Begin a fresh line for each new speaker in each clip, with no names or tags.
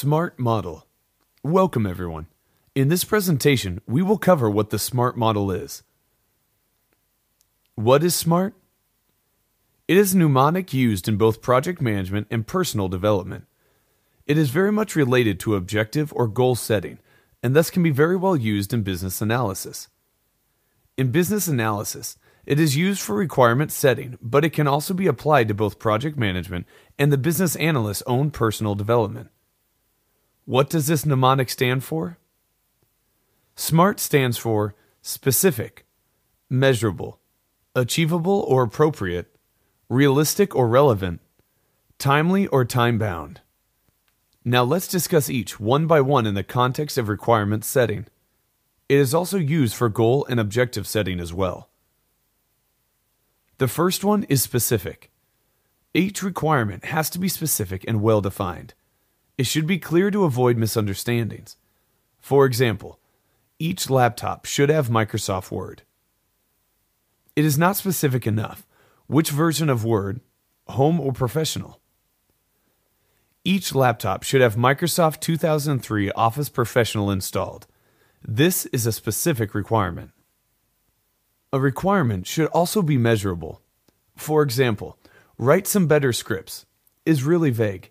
SMART model. Welcome everyone. In this presentation, we will cover what the SMART model is. What is SMART? It is a mnemonic used in both project management and personal development. It is very much related to objective or goal setting, and thus can be very well used in business analysis. In business analysis, it is used for requirement setting, but it can also be applied to both project management and the business analyst's own personal development. What does this mnemonic stand for? SMART stands for specific, measurable, achievable or appropriate, realistic or relevant, timely or time-bound. Now let's discuss each one by one in the context of requirement setting. It is also used for goal and objective setting as well. The first one is specific. Each requirement has to be specific and well-defined. It should be clear to avoid misunderstandings. For example, each laptop should have Microsoft Word. It is not specific enough. Which version of Word, home or professional? Each laptop should have Microsoft 2003 Office Professional installed. This is a specific requirement. A requirement should also be measurable. For example, write some better scripts is really vague.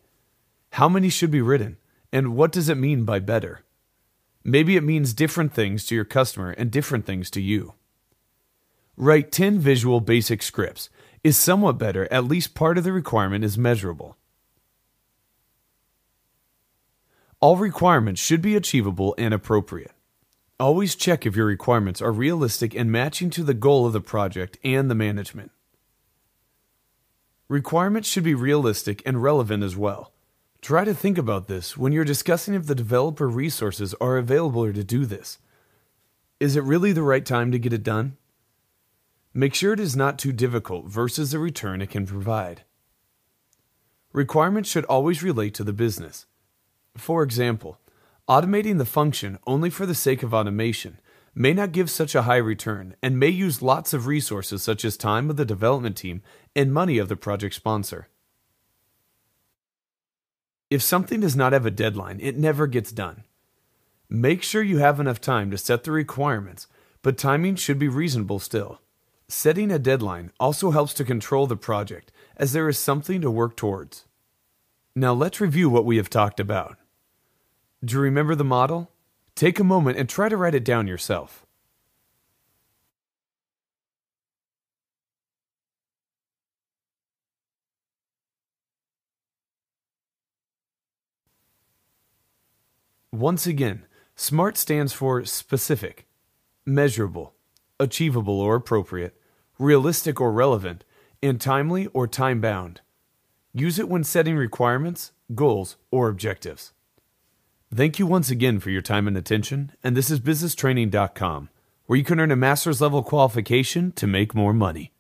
How many should be written, and what does it mean by better? Maybe it means different things to your customer and different things to you. Write 10 visual basic scripts is somewhat better, at least part of the requirement is measurable. All requirements should be achievable and appropriate. Always check if your requirements are realistic and matching to the goal of the project and the management. Requirements should be realistic and relevant as well. Try to think about this when you're discussing if the developer resources are available to do this. Is it really the right time to get it done? Make sure it is not too difficult versus the return it can provide. Requirements should always relate to the business. For example, automating the function only for the sake of automation may not give such a high return and may use lots of resources such as time of the development team and money of the project sponsor. If something does not have a deadline, it never gets done. Make sure you have enough time to set the requirements, but timing should be reasonable still. Setting a deadline also helps to control the project, as there is something to work towards. Now let's review what we have talked about. Do you remember the model? Take a moment and try to write it down yourself. Once again, SMART stands for specific, measurable, achievable or appropriate, realistic or relevant, and timely or time-bound. Use it when setting requirements, goals, or objectives. Thank you once again for your time and attention, and this is BusinessTraining.com, where you can earn a master's level qualification to make more money.